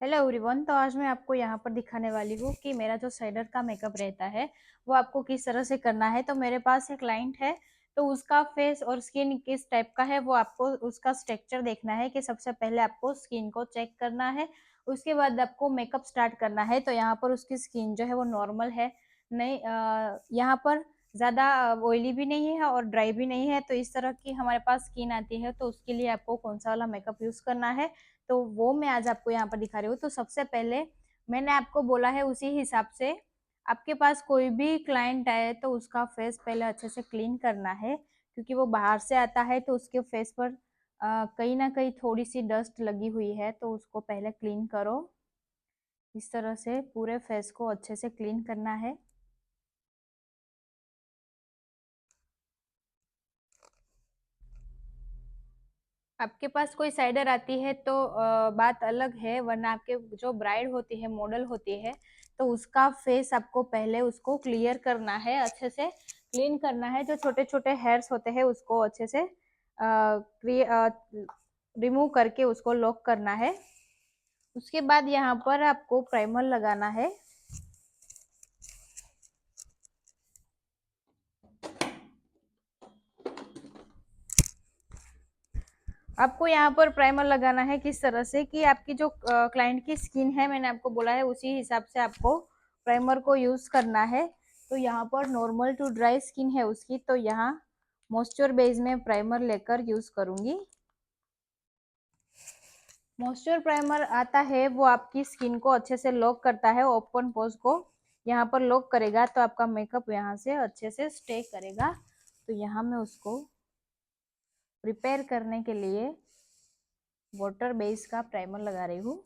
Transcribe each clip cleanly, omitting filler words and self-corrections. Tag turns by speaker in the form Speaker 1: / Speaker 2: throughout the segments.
Speaker 1: Hello everyone. तो आज मैं आपको यहाँ पर दिखाने वाली हूँ कि मेरा जो साइडर का मेकअप रहता है वो आपको किस तरह से करना है। तो मेरे पास एक क्लाइंट है, तो उसका फेस और स्किन किस टाइप का है वो आपको उसका स्ट्रक्चर देखना है। कि सबसे पहले आपको स्किन को चेक करना है, उसके बाद आपको मेकअप स्टार्ट करना है। तो यहाँ पर उसकी स्किन जो है वो नॉर्मल है, नहीं यहाँ पर ज़्यादा ऑयली भी नहीं है और ड्राई भी नहीं है। तो इस तरह की हमारे पास स्किन आती है, तो उसके लिए आपको कौन सा वाला मेकअप यूज़ करना है तो वो मैं आज आपको यहाँ पर दिखा रही हूँ। तो सबसे पहले मैंने आपको बोला है उसी हिसाब से आपके पास कोई भी क्लाइंट आए तो उसका फेस पहले अच्छे से क्लीन करना है, क्योंकि वो बाहर से आता है तो उसके फेस पर कहीं ना कहीं थोड़ी सी डस्ट लगी हुई है, तो उसको पहले क्लीन करो। इस तरह से पूरे फेस को अच्छे से क्लीन करना है। आपके पास कोई साइडर आती है तो बात अलग है, वरना आपके जो ब्राइड होती है, मॉडल होती है, तो उसका फेस आपको पहले उसको क्लियर करना है, अच्छे से क्लीन करना है। जो छोटे छोटे हेयर्स होते हैं उसको अच्छे से रिमूव करके उसको लॉक करना है। उसके बाद यहाँ पर आपको प्राइमर लगाना है। आपको यहाँ पर प्राइमर लगाना है किस तरह से कि आपकी जो क्लाइंट की स्किन है, मैंने आपको बोला है उसी हिसाब से आपको प्राइमर को यूज करना है। तो यहाँ पर नॉर्मल टू ड्राई स्किन है उसकी, तो यहाँ मॉइस्चर बेस में प्राइमर लेकर यूज करूंगी। मॉइस्चर प्राइमर आता है वो आपकी स्किन को अच्छे से लॉक करता है, ओपन पोर्स को यहाँ पर लॉक करेगा, तो आपका मेकअप यहाँ से अच्छे से स्टे करेगा। तो यहाँ मैं उसको प्रिपेयर करने के लिए वाटर बेस का प्राइमर लगा रही हूँ।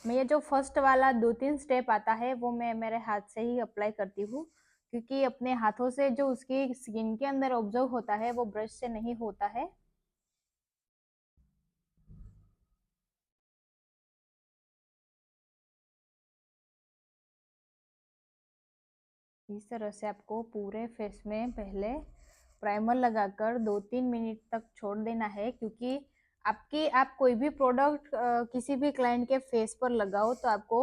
Speaker 1: मैं ये जो फर्स्ट वाला 2-3 स्टेप आता है वो मैं मेरे हाथ से ही अप्लाई करती हूँ, क्योंकि अपने हाथों से जो उसकी स्किन के अंदर ऑब्जर्व होता है वो ब्रश से नहीं होता है। इस तरह से आपको पूरे फेस में पहले प्राइमर लगाकर 2-3 मिनट तक छोड़ देना है, क्योंकि आप कोई भी प्रोडक्ट किसी भी क्लाइंट के फेस पर लगाओ तो आपको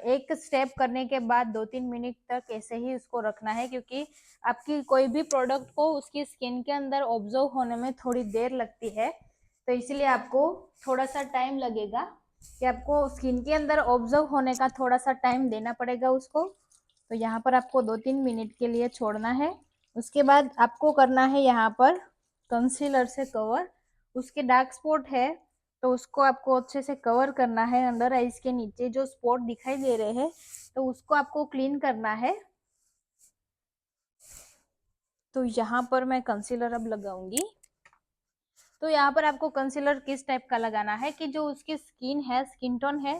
Speaker 1: एक स्टेप करने के बाद 2-3 मिनट तक ऐसे ही उसको रखना है, क्योंकि आपकी कोई भी प्रोडक्ट को उसकी स्किन के अंदर ऑब्जर्व होने में थोड़ी देर लगती है। तो इसलिए आपको थोड़ा सा टाइम लगेगा, कि आपको स्किन के अंदर ऑब्जर्व होने का थोड़ा सा टाइम देना पड़ेगा उसको। तो यहाँ पर आपको 2-3 मिनट के लिए छोड़ना है। उसके बाद आपको करना है यहाँ पर कंसीलर से कवर। उसके डार्क स्पॉट है तो उसको आपको अच्छे से कवर करना है। अंडर आईज के नीचे जो स्पॉट दिखाई दे रहे हैं तो उसको आपको क्लीन करना है। तो यहाँ पर मैं कंसीलर अब लगाऊंगी। तो यहाँ पर आपको कंसीलर किस टाइप का लगाना है कि जो उसकी स्किन है, स्किन टोन है,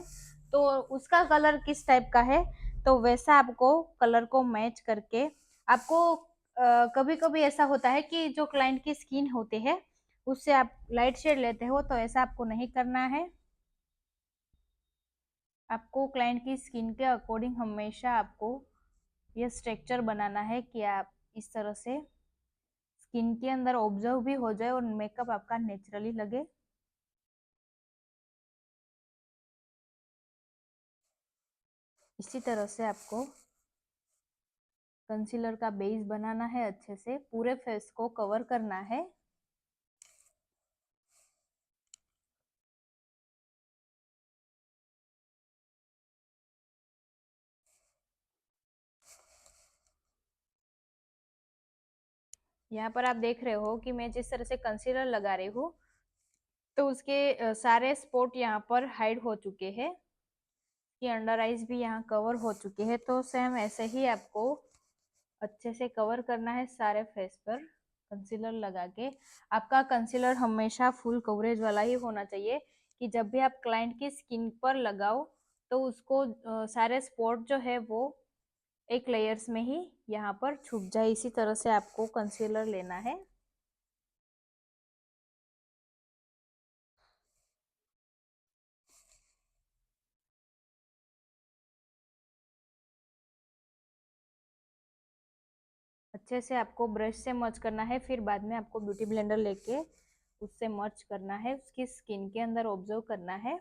Speaker 1: तो उसका कलर किस टाइप का है, तो वैसा आपको कलर को मैच करके आपको कभी कभी ऐसा होता है कि जो क्लाइंट की स्किन होती है उससे आप लाइट शेड लेते हो, तो ऐसा आपको नहीं करना है। आपको क्लाइंट की स्किन के अकॉर्डिंग हमेशा आपको ये स्ट्रक्चर बनाना है कि आप इस तरह से स्किन के अंदर ऑब्जर्व भी हो जाए और मेकअप आपका नेचुरली लगे। इसी तरह से आपको कंसीलर का बेस बनाना है, अच्छे से पूरे फेस को कवर करना है। यहाँ पर आप देख रहे हो कि मैं जिस तरह से कंसीलर लगा रही हूँ तो उसके सारे स्पॉट यहाँ पर हाइड हो चुके हैं, कि अंडर आईज भी यहाँ कवर हो चुके हैं। तो सेम ऐसे ही आपको अच्छे से कवर करना है सारे फेस पर कंसीलर लगा के। आपका कंसीलर हमेशा फुल कवरेज वाला ही होना चाहिए, कि जब भी आप क्लाइंट की स्किन पर लगाओ तो उसको सारे स्पॉट जो है वो एक लेयर्स में ही यहाँ पर छुप जाए। इसी तरह से आपको कंसीलर लेना है। अच्छे से आपको ब्रश से मर्ज करना है, फिर बाद में आपको ब्यूटी ब्लेंडर लेके उससे मर्ज करना है, उसकी स्किन के अंदर ऑब्जर्व करना है।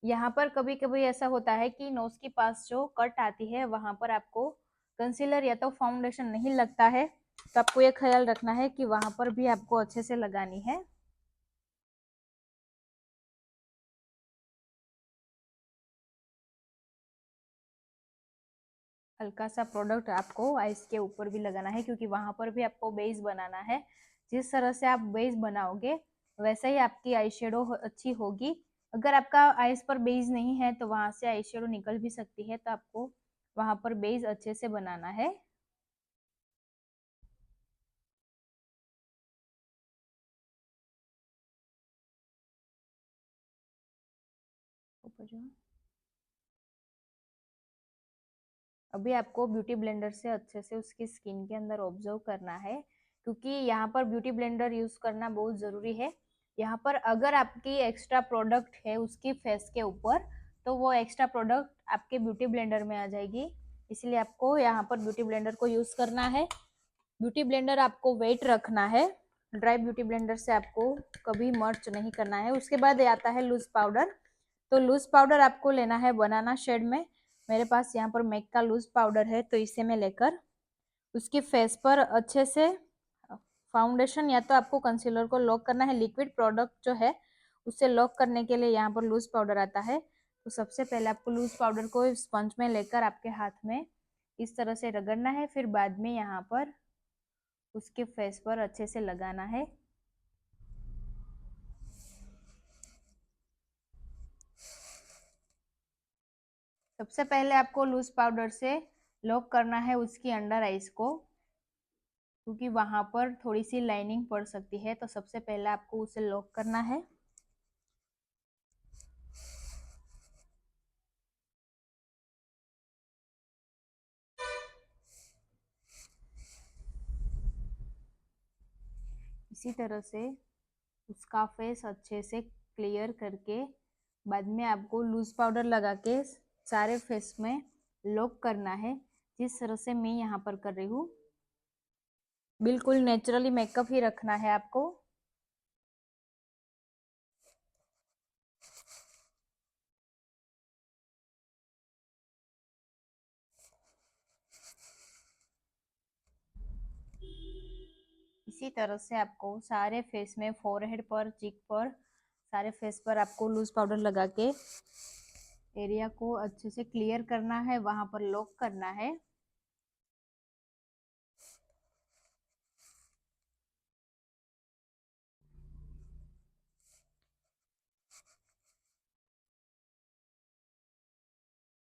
Speaker 1: यहाँ पर कभी कभी ऐसा होता है कि नोज के पास जो कट आती है वहां पर आपको कंसीलर या तो फाउंडेशन नहीं लगता है, तो आपको ये ख्याल रखना है कि वहां पर भी आपको अच्छे से लगानी है। हल्का सा प्रोडक्ट आपको आईज के ऊपर भी लगाना है, क्योंकि वहां पर भी आपको बेस बनाना है। जिस तरह से आप बेस बनाओगे वैसे ही आपकी आई शेडो अच्छी होगी। अगर आपका आईज पर बेस नहीं है तो वहां से आई शेडो निकल भी सकती है, तो आपको वहां पर बेस अच्छे से बनाना है। ऊपर जो अभी आपको ब्यूटी ब्लेंडर से अच्छे से उसकी स्किन के अंदर ऑब्जर्व करना है, क्योंकि यहाँ पर ब्यूटी ब्लेंडर यूज करना बहुत जरूरी है। यहाँ पर अगर आपकी एक्स्ट्रा प्रोडक्ट है उसकी फेस के ऊपर, तो वो एक्स्ट्रा प्रोडक्ट आपके ब्यूटी ब्लेंडर में आ जाएगी, इसलिए आपको यहाँ पर ब्यूटी ब्लेंडर को यूज करना है। ब्यूटी ब्लेंडर आपको वेट रखना है, ड्राई ब्यूटी ब्लेंडर से आपको कभी मर्च नहीं करना है। उसके बाद आता है लूज पाउडर। तो लूज पाउडर आपको लेना है बनाना शेड में। मेरे पास यहाँ पर मैक का लूज पाउडर है, तो इसे मैं लेकर उसके फेस पर अच्छे से फाउंडेशन या तो आपको कंसीलर को लॉक करना है, लिक्विड प्रोडक्ट जो है उससे लॉक करने के लिए यहाँ पर लूज पाउडर आता है। तो सबसे पहले आपको लूज पाउडर को स्पंज में लेकर आपके हाथ में इस तरह से रगड़ना है, फिर बाद में यहाँ पर उसके फेस पर अच्छे से लगाना है। सबसे पहले आपको लूज पाउडर से लॉक करना है उसकी अंडर आइज को, क्योंकि वहां पर थोड़ी सी लाइनिंग पड़ सकती है, तो सबसे पहले आपको उसे लॉक करना है। इसी तरह से उसका फेस अच्छे से क्लियर करके बाद में आपको लूज पाउडर लगा के सारे फेस में लॉक करना है, जिस तरह से मैं यहाँ पर कर रही हूँ। बिल्कुल नेचुरली मेकअप ही रखना है आपको। इसी तरह से आपको सारे फेस में, फोरहेड पर, चीक पर, सारे फेस पर आपको लूज पाउडर लगा के एरिया को अच्छे से क्लियर करना है, वहां पर लॉक करना है।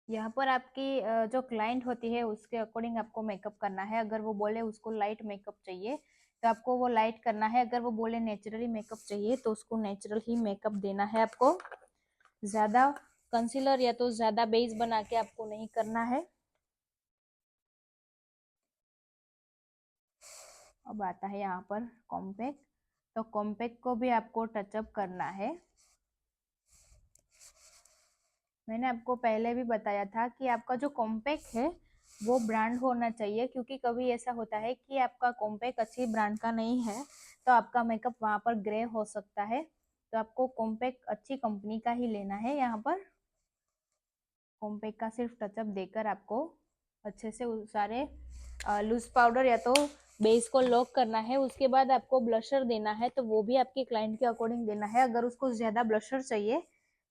Speaker 1: यहाँ पर आपकी जो क्लाइंट होती है उसके अकॉर्डिंग आपको मेकअप करना है। अगर वो बोले उसको लाइट मेकअप चाहिए तो आपको वो लाइट करना है, अगर वो बोले नेचुरली मेकअप चाहिए तो उसको नेचुरल ही मेकअप देना है आपको। ज्यादा कंसीलर या तो ज्यादा बेस बना के आपको नहीं करना है। अब आता है यहाँ पर कॉम्पैक्ट। तो कॉम्पैक्ट को भी आपको टचअप करना है। मैंने आपको पहले भी बताया था कि आपका जो कॉम्पैक्ट है वो ब्रांड होना चाहिए, क्योंकि कभी ऐसा होता है कि आपका कॉम्पैक्ट अच्छी ब्रांड का नहीं है तो आपका मेकअप वहां पर ग्रे हो सकता है। तो आपको कॉम्पैक्ट अच्छी कंपनी का ही लेना है। यहाँ पर कॉम्पैक्ट का सिर्फ टचअप देकर आपको अच्छे से सारे लूज पाउडर या तो बेस को लॉक करना है। उसके बाद आपको ब्लशर देना है, तो वो भी आपके क्लाइंट के अकॉर्डिंग देना है। अगर उसको ज्यादा ब्लशर चाहिए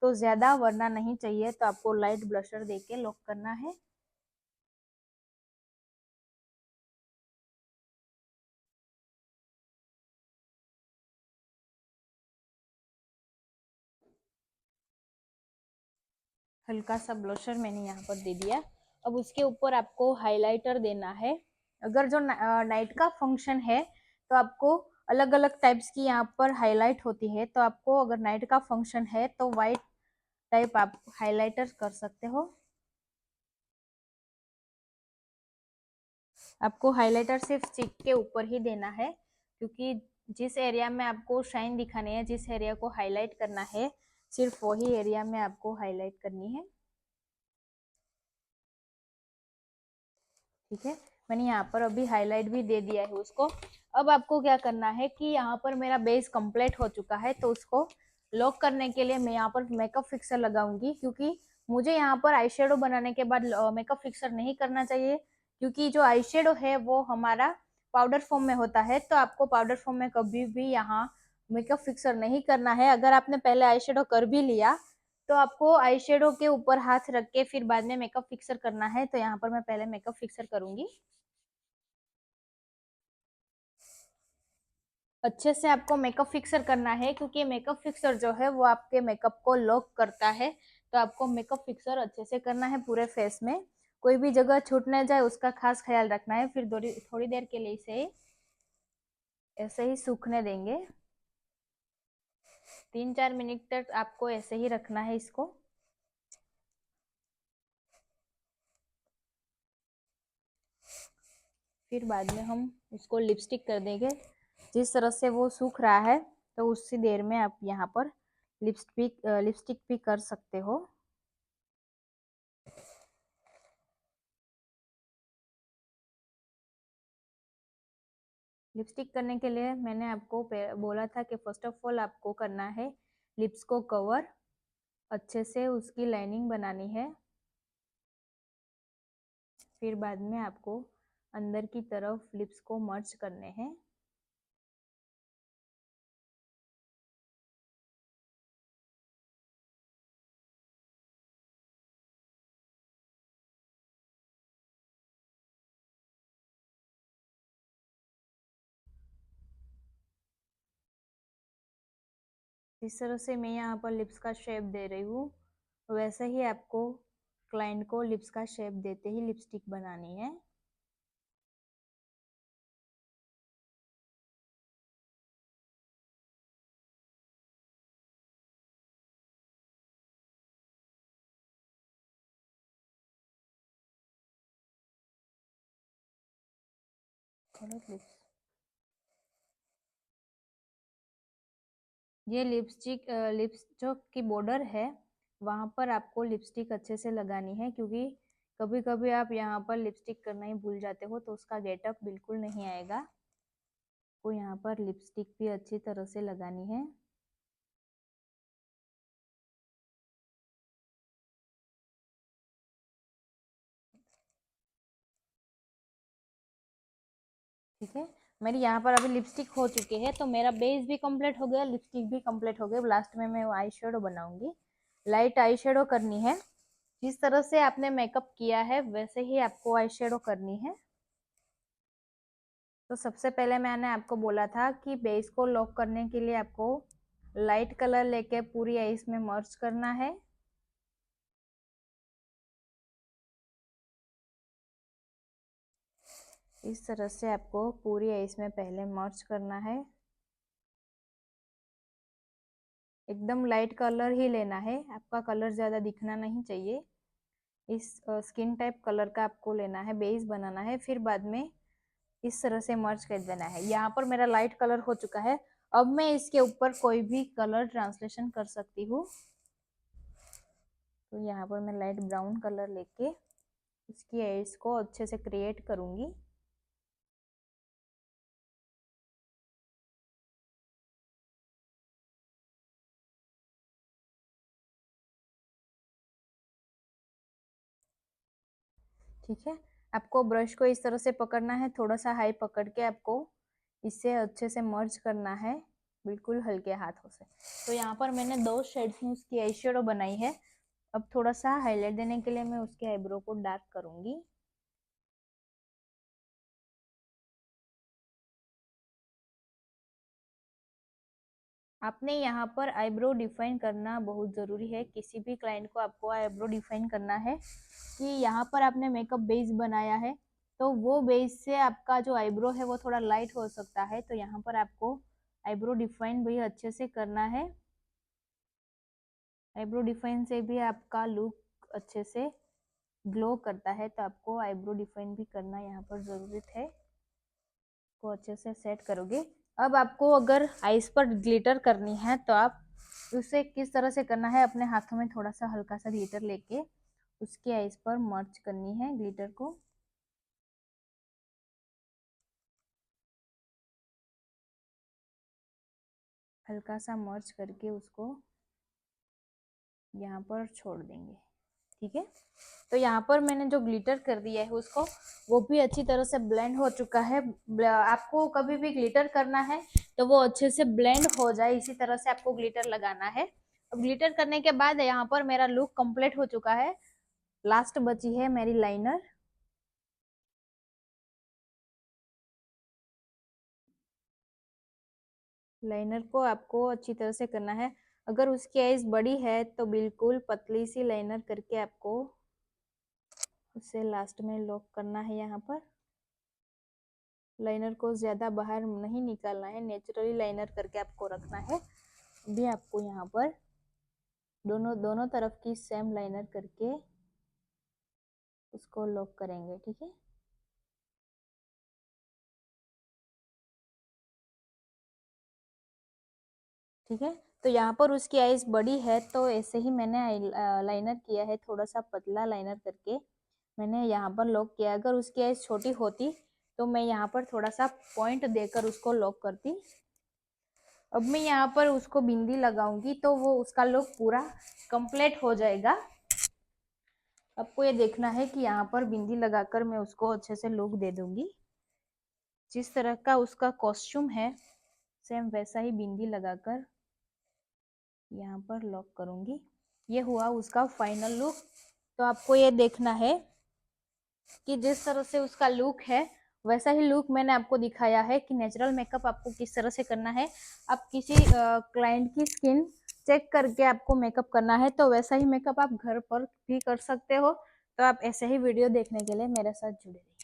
Speaker 1: तो ज्यादा, वरना नहीं चाहिए तो आपको लाइट ब्लशर देके लॉक करना है। हल्का सा ब्लशर मैंने यहाँ पर दे दिया। अब उसके ऊपर आपको हाइलाइटर देना है। अगर जो नाइट का फंक्शन है तो आपको अलग अलग टाइप्स की यहाँ पर हाईलाइट होती है, तो आपको अगर नाइट का फंक्शन है तो वाइट टाइप आप हाइलाइटर कर सकते हो। आपको हाइलाइटर सिर्फ चिक के ऊपर ही देना है, क्योंकि जिस एरिया में आपको शाइन दिखानी है, जिस एरिया को हाईलाइट करना है, सिर्फ वही एरिया में आपको हाईलाइट करनी है। ठीक है, मैंने यहाँ पर अभी हाईलाइट भी दे दिया है उसको। अब आपको क्या करना है कि यहाँ पर मेरा बेस कंप्लीट हो चुका है, तो उसको लॉक करने के लिए मैं यहाँ पर मेकअप फिक्सर लगाऊंगी, क्योंकि मुझे यहाँ पर आई शेडो बनाने के बाद मेकअप फिक्सर नहीं करना चाहिए, क्योंकि जो आई शेडो है वो हमारा पाउडर फॉर्म में होता है। तो आपको पाउडर फॉर्म में कभी भी यहाँ मेकअप फिक्सर नहीं करना है। अगर आपने पहले आई शेडो कर भी लिया तो आपको आई शेडो के ऊपर हाथ रख के फिर बाद में मेकअप फिक्सर करना है। तो यहाँ पर मैं पहले मेकअप फिक्सर करूंगी। अच्छे से आपको मेकअप फिक्सर करना है, क्योंकि मेकअप फिक्सर जो है वो आपके मेकअप को लॉक करता है। तो आपको मेकअप फिक्सर अच्छे से करना है पूरे फेस में, कोई भी जगह छूट ना जाए उसका खास ख्याल रखना है। फिर थोड़ी थोड़ी देर के लिए इसे ऐसे ही सूखने देंगे। 3-4 मिनट तक आपको ऐसे ही रखना है इसको। फिर बाद में हम इसको लिपस्टिक कर देंगे। जिस तरह से वो सूख रहा है तो उसी देर में आप यहाँ पर लिपस्टिक भी कर सकते हो। लिपस्टिक करने के लिए मैंने आपको बोला था कि फर्स्ट ऑफ ऑल आपको करना है लिप्स को कवर, अच्छे से उसकी लाइनिंग बनानी है। फिर बाद में आपको अंदर की तरफ लिप्स को मर्ज करने हैं। जिस तरह से मैं यहाँ पर लिप्स का शेप दे रही हूँ, वैसे ही आपको क्लाइंट को लिप्स का शेप देते ही लिपस्टिक बनानी है। लिप्स, ये लिपस्टिक लिप्स जो की बॉर्डर है वहां पर आपको लिपस्टिक अच्छे से लगानी है, क्योंकि कभी कभी आप यहाँ पर लिपस्टिक करना ही भूल जाते हो तो उसका गेटअप बिल्कुल नहीं आएगा। को यहाँ पर लिपस्टिक भी अच्छी तरह से लगानी है। ठीक है, मेरी यहाँ पर अभी लिपस्टिक हो चुकी है, तो मेरा बेस भी कंप्लीट हो गया, लिपस्टिक भी कंप्लीट हो गई। लास्ट में मैं आई शेडो बनाऊंगी, लाइट आई शेडो करनी है। जिस तरह से आपने मेकअप किया है वैसे ही आपको आई शेडो करनी है। तो सबसे पहले मैंने आपको बोला था कि बेस को लॉक करने के लिए आपको लाइट कलर लेके पूरी आईज में मर्ज करना है। इस तरह से आपको पूरी आईज में पहले मर्ज करना है। एकदम लाइट कलर ही लेना है, आपका कलर ज़्यादा दिखना नहीं चाहिए। इस स्किन टाइप कलर का आपको लेना है, बेस बनाना है। फिर बाद में इस तरह से मर्ज कर देना है। यहाँ पर मेरा लाइट कलर हो चुका है। अब मैं इसके ऊपर कोई भी कलर ट्रांसलेशन कर सकती हूँ। तो यहाँ पर मैं लाइट ब्राउन कलर लेके इसकी एड्स को अच्छे से क्रिएट करूँगी। ठीक है, आपको ब्रश को इस तरह से पकड़ना है, थोड़ा सा हाई पकड़ के आपको इससे अच्छे से मर्ज करना है, बिल्कुल हल्के हाथों से। तो यहाँ पर मैंने 2 शेड्स में उसकी आई शेडो बनाई है। अब थोड़ा सा हाईलाइट देने के लिए मैं उसके आईब्रो को डार्क करूंगी। आपने यहाँ पर आईब्रो डिफाइन करना बहुत ज़रूरी है। किसी भी क्लाइंट को आपको आईब्रो डिफाइन करना है कि यहाँ पर आपने मेकअप बेस बनाया है, तो वो बेस से आपका जो आईब्रो है वो थोड़ा लाइट हो सकता है। तो यहाँ पर आपको आईब्रो डिफाइन भी अच्छे से करना है। आईब्रो डिफाइन से भी आपका लुक अच्छे से ग्लो करता है, तो आपको आईब्रो डिफाइन भी करना यहाँ पर ज़रूरत है। को अच्छे से सेट करोगे। अब आपको अगर आइस पर ग्लिटर करनी है तो आप उसे किस तरह से करना है, अपने हाथों में थोड़ा सा हल्का सा ग्लिटर लेके उसकी आइस पर मर्ज करनी है ग्लिटर को। हल्का सा मर्ज करके उसको यहाँ पर छोड़ देंगे। ठीक है, तो यहाँ पर मैंने जो ग्लिटर कर दिया है उसको, वो भी अच्छी तरह से ब्लेंड हो चुका है। आपको कभी भी ग्लिटर करना है तो वो अच्छे से ब्लेंड हो जाए, इसी तरह से आपको ग्लिटर लगाना है। अब ग्लिटर करने के बाद यहाँ पर मेरा लुक कंप्लीट हो चुका है। लास्ट बची है मेरी लाइनर। लाइनर को आपको अच्छी तरह से करना है। अगर उसकी आइज बड़ी है तो बिल्कुल पतली सी लाइनर करके आपको उसे लास्ट में लॉक करना है। यहाँ पर लाइनर को ज्यादा बाहर नहीं निकालना है, नेचुरली लाइनर करके आपको रखना है। अभी आपको यहाँ पर दोनों तरफ की सेम लाइनर करके उसको लॉक करेंगे। ठीक है, ठीक है, तो यहाँ पर उसकी आइज बड़ी है तो ऐसे ही मैंने लाइनर किया है, थोड़ा सा पतला लाइनर करके मैंने यहाँ पर लॉक किया। अगर उसकी आइज छोटी होती तो मैं यहाँ पर थोड़ा सा पॉइंट देकर उसको लॉक करती। अब मैं यहाँ पर उसको बिंदी लगाऊंगी तो वो उसका लुक पूरा कंप्लीट हो जाएगा। आपको ये देखना है कि यहाँ पर बिंदी लगाकर मैं उसको अच्छे से लुक दे दूंगी। जिस तरह का उसका कॉस्ट्यूम है सेम वैसा ही बिंदी लगाकर यहाँ पर लॉक करूंगी। ये हुआ उसका फाइनल लुक। तो आपको ये देखना है कि जिस तरह से उसका लुक है वैसा ही लुक मैंने आपको दिखाया है कि नेचुरल मेकअप आपको किस तरह से करना है। आप किसी क्लाइंट की स्किन चेक करके आपको मेकअप करना है तो वैसा ही मेकअप आप घर पर भी कर सकते हो। तो आप ऐसे ही वीडियो देखने के लिए मेरे साथ जुड़े रहिए।